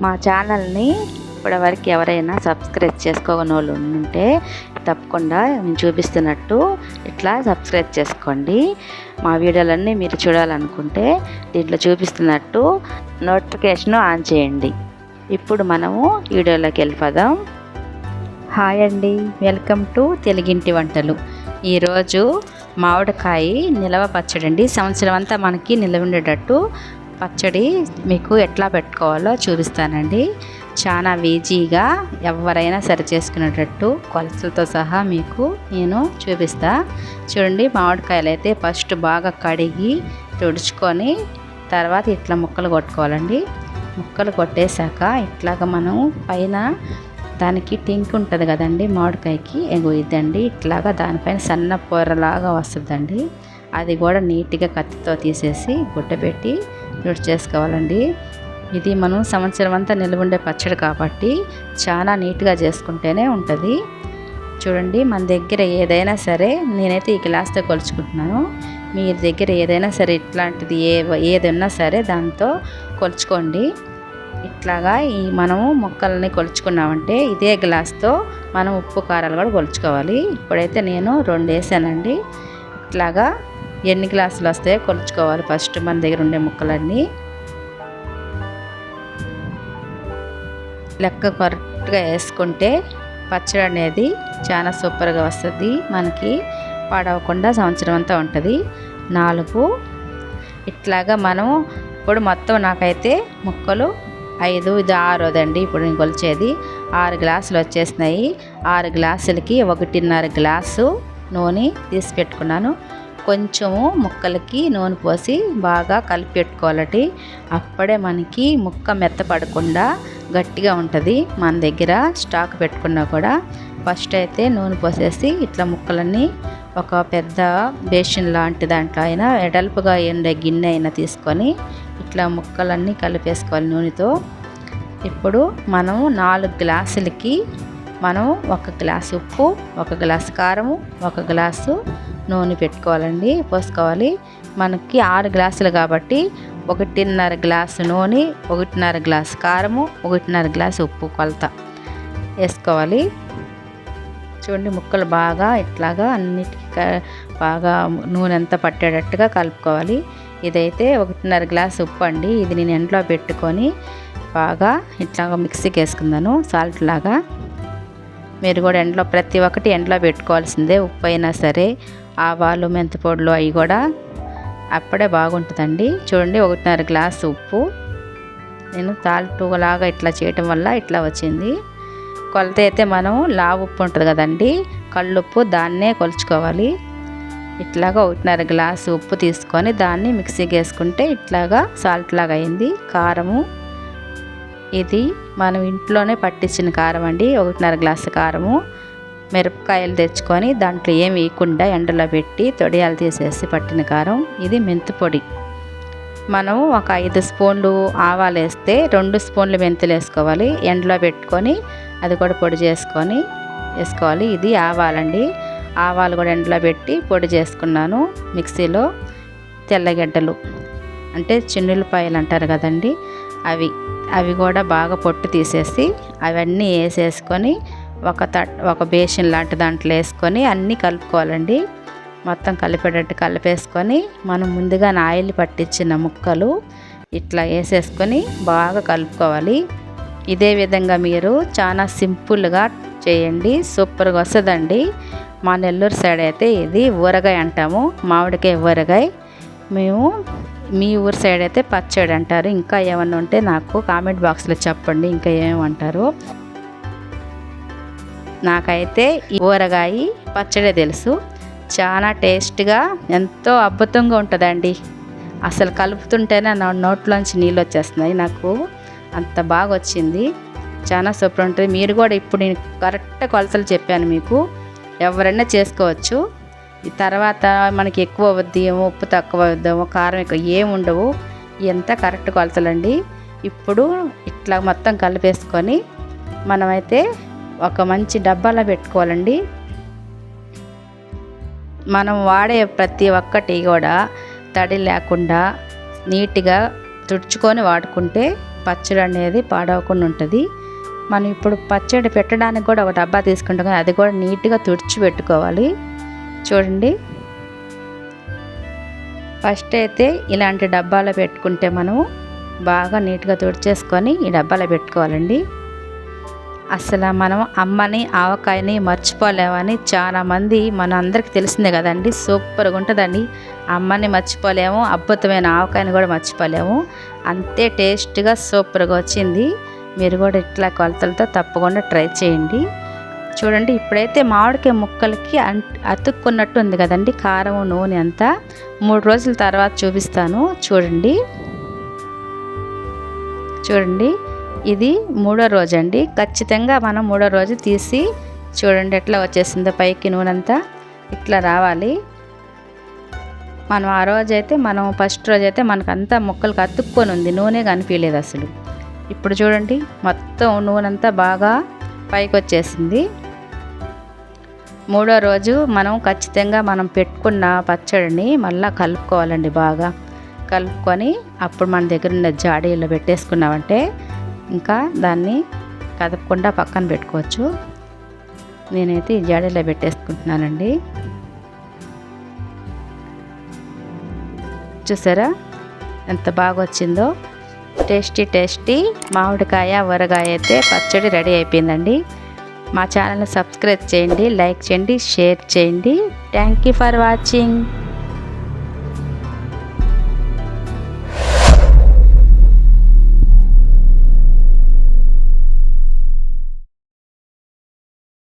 మా ఛానల్ని ఇప్పటివరకు ఎవరైనా సబ్స్క్రైబ్ చేసుకోని వాళ్ళు ఉంటే తప్పకుండా నేను చూపిస్తున్నట్టు ఇట్లా సబ్స్క్రైబ్ చేసుకోండి. మా వీడియోలన్నీ మీరు చూడాలనుకుంటే దీంట్లో చూపిస్తున్నట్టు నోటిఫికేషన్ ఆన్ చేయండి. ఇప్పుడు మనము వీడియోలోకి వెళ్ళిపోదాం. హాయ్ అండి, వెల్కమ్ టు తెలుగింటి వంటలు. ఈరోజు మామిడికాయ నిలవ పచ్చడి అండి. సంవత్సరం అంతా మనకి నిలవ ఉండేటట్టు పచ్చడి మీకు ఎట్లా పెట్టుకోవాలో చూపిస్తానండి. చాలా ఈజీగా ఎవరైనా సరి చేసుకునేటట్టు కొలతలతో సహా మీకు నేను చూపిస్తా. చూడండి, మామిడికాయలు అయితే ఫస్ట్ బాగా కడిగి తుడుచుకొని తర్వాత ఇట్లా ముక్కలు కొట్టుకోవాలండి. ముక్కలు కొట్టేశాక ఇట్లాగా మనం పైన దానికి టింక్ ఉంటుంది కదండి మామిడికాయకి, ఇదండి ఇట్లాగా దానిపైన సన్న పొరలాగా వస్తుందండి. అది కూడా నీట్గా కత్తితో తీసేసి గుడ్డ పెట్టి చేసుకోవాలండి. ఇది మనం సంవత్సరం అంతా నిల్వ ఉండే పచ్చడి కాబట్టి చాలా నీట్గా చేసుకుంటేనే ఉంటుంది. చూడండి, మన దగ్గర ఏదైనా సరే, నేనైతే ఈ గ్లాస్తో కొలుచుకుంటున్నాను. మీ దగ్గర ఏదైనా సరే ఇట్లాంటిది ఏదైనా సరే దాంతో కొలుచుకోండి. ఇట్లాగా మనము ముక్కల్ని కొలుచుకున్నామంటే ఇదే గ్లాస్తో మనం ఉప్పు కారాలు కూడా కొలుచుకోవాలి. ఇప్పుడైతే నేను 2 వేసానండి. ఇట్లాగా ఎన్ని గ్లాసులు వస్తాయో కొలుచుకోవాలి ఫస్ట్ మన దగ్గర ఉండే ముక్కలన్నీ. లెక్క కరెక్ట్గా వేసుకుంటే పచ్చడి అనేది చాలా సూపర్గా వస్తుంది. మనకి పాడవకుండా సంవత్సరం అంతా ఉంటుంది. 4 ఇట్లాగా మనం ఇప్పుడు మొత్తం నాకైతే ముక్కలు 5, ఇది 6దండి. ఇప్పుడు నేను కొలిచేది 6 గ్లాసులు వచ్చేసినాయి. 6 గ్లాసులకి 1.5 గ్లాసు నూనె తీసి పెట్టుకున్నాను. కొంచెము ముక్కలకి నూనె పోసి బాగా కలిపి పెట్టుకోవాలటి. అప్పుడే మనకి ముక్క మెత్తపడకుండా గట్టిగా ఉంటుంది. మన దగ్గర స్టాక్ పెట్టుకున్నా కూడా ఫస్ట్ అయితే నూనె పోసేసి ఇట్లా ముక్కలన్నీ ఒక పెద్ద బేసిన్ లాంటి దాంట్లో అయినా ఎడల్పుగా ఉండే గిన్నె అయినా తీసుకొని ఇట్లా ముక్కలన్నీ కలిపేసుకోవాలి నూనెతో. ఇప్పుడు మనం 4 గ్లాసులకి మనం 1 గ్లాసు ఉప్పు, 1 గ్లాసు కారము, 1 గ్లాసు నూనె పెట్టుకోవాలండి, పోసుకోవాలి. మనకి 6 గ్లాసులు కాబట్టి 1.5 గ్లాసు నూనె, 1.5 గ్లాసు కారము, 1.5 గ్లాసు ఉప్పు కొలత వేసుకోవాలి. చూడండి, ముక్కలు బాగా ఇట్లాగా అన్నిటికీ బాగా నూనె అంతా పట్టేటట్టుగా కలుపుకోవాలి. ఇదైతే 1.5 గ్లాసు ఉప్పు అండి. ఇది నేను ఎండలో పెట్టుకొని బాగా ఇట్లాగా మిక్సీకి వేసుకున్నాను సాల్ట్ లాగా. మీరు కూడా ఎండలో ప్రతి ఒక్కటి ఎండలో పెట్టుకోవాల్సిందే. ఉప్పు అయినా సరే, ఆవాలు, మెంతిపొడులు అవి కూడా అప్పుడే బాగుంటుందండి. చూడండి, 1.5 గ్లాసు ఉప్పు నేను సాల్ట్ లాగా ఇట్లా చేయటం వల్ల ఇట్లా వచ్చింది. కొలత అయితే మనం లావు ఉప్పు ఉంటుంది కదండి, కళ్ళుప్పు, దాన్నే కొలుచుకోవాలి. ఇట్లాగా 1.5 గ్లాసు ఉప్పు తీసుకొని దాన్ని మిక్సీకి వేసుకుంటే ఇట్లాగా సాల్ట్ లాగా అయింది. కారము, ఇది మనం ఇంట్లోనే పట్టించిన కారం అండి. 1.5 గ్లాసు కారము. మిరపకాయలు తెచ్చుకొని దాంట్లో ఏమి వేయకుండా ఎండలో పెట్టి తొడియాలు తీసేసి పట్టిన కారం. ఇది మెంతి పొడి. మనం ఒక 5 స్పూన్లు ఆవాలు వేస్తే 2 స్పూన్లు మెంతులు వేసుకోవాలి. ఎండలో పెట్టుకొని అది కూడా పొడి చేసుకొని వేసుకోవాలి. ఇది ఆవాలండి. ఆవాలు కూడా ఎండలో పెట్టి పొడి చేసుకున్నాను మిక్సీలో. తెల్లగడ్డలు అంటే చిన్నులపాయలు అంటారు కదండి, అవి కూడా బాగా పొట్టు తీసేసి అవన్నీ వేసేసుకొని ఒక బేసిన్ లాంటి దాంట్లో వేసుకొని అన్నీ కలుపుకోవాలండి. మొత్తం కలిపేటట్టు కలిపేసుకొని మనం ముందుగా ఆయిల్ పట్టించిన ముక్కలు ఇట్లా వేసేసుకొని బాగా కలుపుకోవాలి. ఇదే విధంగా మీరు చాలా సింపుల్గా చేయండి, సూపర్గా వస్తుందండి. మా నెల్లూరు సైడ్ అయితే ఇది ఊరగాయ అంటాము, మామిడికాయ ఊరగాయ. మేము మీ ఊరు సైడ్ అయితే పచ్చడి అంటారు. ఇంకా ఏమన్నా ఉంటే నాకు కామెంట్ బాక్స్లో చెప్పండి, ఇంకా ఏమంటారు. నాకైతే ఈ ఊరగాయ పచ్చడే తెలుసు. చాలా టేస్ట్గా ఎంతో అద్భుతంగా ఉంటుందండి. అసలు కలుపుతుంటేనే నా నోట్లోంచి నీళ్ళు వచ్చేస్తున్నాయి. నాకు అంత బాగా వచ్చింది, చాలా సూపర్ ఉంటుంది. మీరు కూడా ఇప్పుడు నేను కరెక్ట్ కొలతలు చెప్పాను మీకు, ఎవరైనా చేసుకోవచ్చు. ఈ తర్వాత మనకి ఎక్కువ వద్దేమో, ఉప్పు తక్కువ వద్దేమో, కారం ఎక్కువ ఏమి ఉండవు. ఎంత కరెక్ట్ కొలతలండి. ఇప్పుడు ఇట్లా మొత్తం కలిపేసుకొని మనమైతే ఒక మంచి డబ్బాలో పెట్టుకోవాలండి. మనం వాడే ప్రతి ఒక్కటి కూడా తడి లేకుండా నీట్గా తుడుచుకొని వాడుకుంటే పచ్చడి అనేది పాడవకుండా ఉంటుంది. మనం ఇప్పుడు పచ్చడి పెట్టడానికి కూడా ఒక డబ్బా తీసుకుంటాం కదా, అది కూడా నీట్గా తుడిచి పెట్టుకోవాలి. చూడండి, ఫస్ట్ అయితే ఇలాంటి డబ్బాలో పెట్టుకుంటే మనం బాగా నీట్గా తుడిచేసుకొని ఈ డబ్బాలో పెట్టుకోవాలండి. అసలు మనం అమ్మని ఆవకాయని మర్చిపోలేమని చాలామంది మన అందరికీ తెలిసిందే కదండి. సూపర్గా ఉంటుందండి. అమ్మని మర్చిపోలేము, అద్భుతమైన ఆవకాయని కూడా మర్చిపోలేము. అంతే టేస్ట్గా సూపర్గా వచ్చింది. మీరు కూడా ఇట్లా కొలతలతో తప్పకుండా ట్రై చేయండి. చూడండి, ఇప్పుడైతే మామిడికాయ ముక్కలకి అతుక్కున్నట్టు ఉంది కదండి కారం నూనె అంతా. 3 రోజుల తర్వాత చూపిస్తాను. చూడండి ఇది 3వ రోజు అండి. ఖచ్చితంగా మనం 3వ రోజు తీసి చూడండి ఎట్లా వచ్చేసిందో, పైకి నూనె అంతా ఇట్లా రావాలి. మనం ఆ రోజైతే ఫస్ట్ రోజు అయితే మనకంతా ముక్కలకు అతుక్కొని ఉంది, నూనె కనిపించలేదు అసలు. ఇప్పుడు చూడండి మొత్తం నూనె అంతా బాగా పైకి వచ్చేసింది. 3వ రోజు మనం ఖచ్చితంగా పెట్టుకున్న పచ్చడిని మళ్ళీ కలుపుకోవాలండి. బాగా కలుపుకొని అప్పుడు మన దగ్గర ఉన్న జాడీలో పెట్టేసుకున్నామంటే ఇంకా దాన్ని కదపకుండా పక్కన పెట్టుకోవచ్చు. నేనైతే ఈ జాడీలో పెట్టేసుకుంటున్నానండి. చూసారా ఎంత బాగా వచ్చిందో. టేస్టీ మామిడికాయ ఊరగాయ అయితే పచ్చడి రెడీ అయిపోయిందండి. మా ఛానల్ని సబ్స్క్రైబ్ చేయండి, లైక్ చేయండి, షేర్ చేయండి. Thank you for watching.